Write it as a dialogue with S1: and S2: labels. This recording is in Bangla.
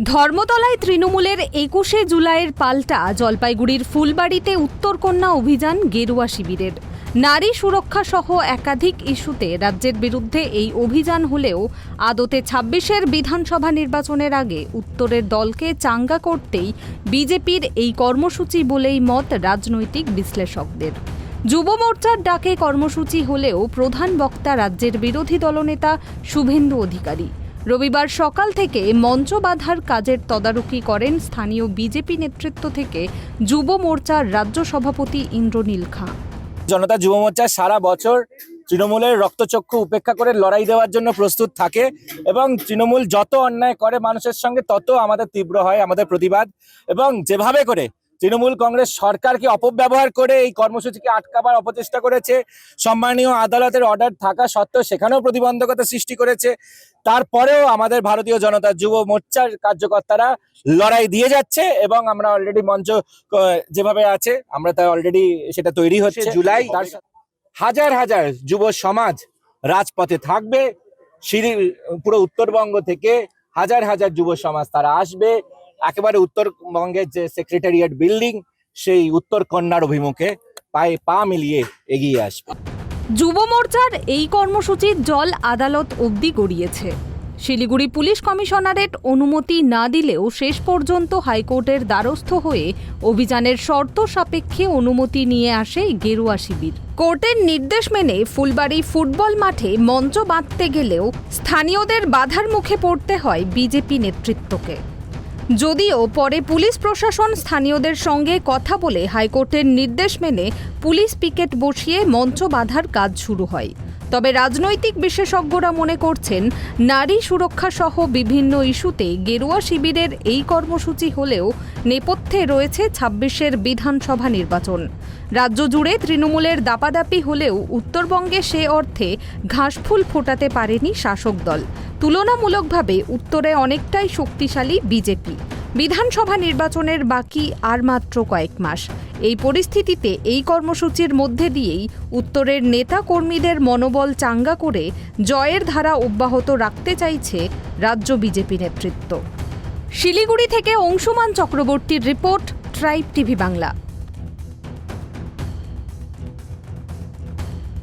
S1: ধর্মতলায় তৃণমূলের ২১শে জুলাইয়ের পাল্টা জলপাইগুড়ির ফুলবাড়িতে উত্তরকন্যা অভিযান গেরুয়া শিবিরের। নারী সুরক্ষা সহ একাধিক ইস্যুতে রাজ্যের বিরুদ্ধে এই অভিযান হলেও আদতে ২৬এর বিধানসভা নির্বাচনের আগে উত্তরের দলকে চাঙ্গা করতেই বিজেপির এই কর্মসূচি বলেই মত রাজনৈতিক বিশ্লেষকদের। যুব মোর্চার ডাকে কর্মসূচি হলেও প্রধান বক্তা রাজ্যের বিরোধী দলনেতা শুভেন্দু অধিকারী। রবিবার সকাল থেকে মঞ্চ বাঁধার কাজের তদারকি করেন স্থানীয় বিজেপি নেতৃত্ব থেকে যুব মোর্চার রাজ্য সভাপতি ইন্দ্রনীল খাঁ।
S2: জনতা যুব মোর্চা সারা বছর তৃণমূলের রক্তচক্ষু উপেক্ষা করে লড়াই দেওয়ার জন্য প্রস্তুত থাকে এবং তৃণমূল যত অন্যায় করে মানুষের সঙ্গে তত আমাদের তীব্র হয় আমাদের প্রতিবাদ। এবং যেভাবে করে তৃণমূল কংগ্রেস সরকারকে অপব্যবহার করে এই কর্মসূচিকে আটকাবার অপচেষ্টা করেছে, সম্মানীয় আদালতের অর্ডার থাকা সত্ত্বেও সেখানেও প্রতিবন্ধকতা সৃষ্টি করেছে, তারপরেও আমাদের ভারতীয় জনতা যুব মোর্চার কার্যকর্তারা লড়াই দিয়ে যাচ্ছে এবং আমরা অলরেডি মঞ্চ যেভাবে আছে আমরা তা অলরেডি সেটা তৈরি হচ্ছে। জুলাই তার হাজার হাজার যুব সমাজ রাজপথে থাকবে, পুরো উত্তরবঙ্গ থেকে হাজার হাজার যুব সমাজ তারা আসবে। একেবারে উত্তরবঙ্গের যে সেক্রেটারিয়েট বিল্ডিং সেই উত্তরকন্যার অভিমুখে পায়ে পা মিলিয়ে এগিয়ে আসবে।
S1: যুব মোর্চার এই কর্মসূচির জল আদালত অবধি গড়িয়েছে। শিলিগুড়ি পুলিশ কমিশনারেট অনুমতি না দিলেও শেষ পর্যন্ত হাইকোর্টের দ্বারস্থ হয়ে অভিযানের শর্ত সাপেক্ষে অনুমতি নিয়ে আসে গেরুয়া শিবির। কোর্টের নির্দেশ মেনে ফুলবাড়ি ফুটবল মাঠে মঞ্চ বাঁধতে গেলেও স্থানীয়দের বাধার মুখে পড়তে হয় বিজেপি নেতৃত্বকে। যদিও পরে পুলিশ প্রশাসন স্থানীয়দের সঙ্গে কথা বলে হাইকোর্টের নির্দেশ মেনে পুলিশ পিকেট বসিয়ে মঞ্চ বাঁধার কাজ শুরু হয়। তবে রাজনৈতিক বিশেষজ্ঞরা মনে করছেন নারী সুরক্ষা সহ বিভিন্ন ইস্যুতে গেরুয়া শিবিরের এই কর্মসূচি হলেও নেপথ্যে রয়েছে ২৬এর বিধানসভা নির্বাচন। রাজ্য জুড়ে তৃণমূলের দাপাদাপি হলেও উত্তরবঙ্গে সে অর্থে ঘাসফুল ফোটাতে পারেনি শাসক দল। তুলনামূলকভাবে উত্তরে অনেকটাই শক্তিশালী বিজেপি। বিধানসভা নির্বাচনের বাকি আর মাত্র কয়েক মাস। এই পরিস্থিতিতে এই কর্মসূচির মধ্যে দিয়েই উত্তরের নেতা কর্মীদের মনোবল চাঙ্গা করে জয়ের ধারা অব্যাহত রাখতে চাইছে রাজ্য বিজেপি নেতৃত্ব। শিলিগুড়ি থেকে অংশুমান চক্রবর্তীর রিপোর্ট, ট্রাইব টিভি বাংলা।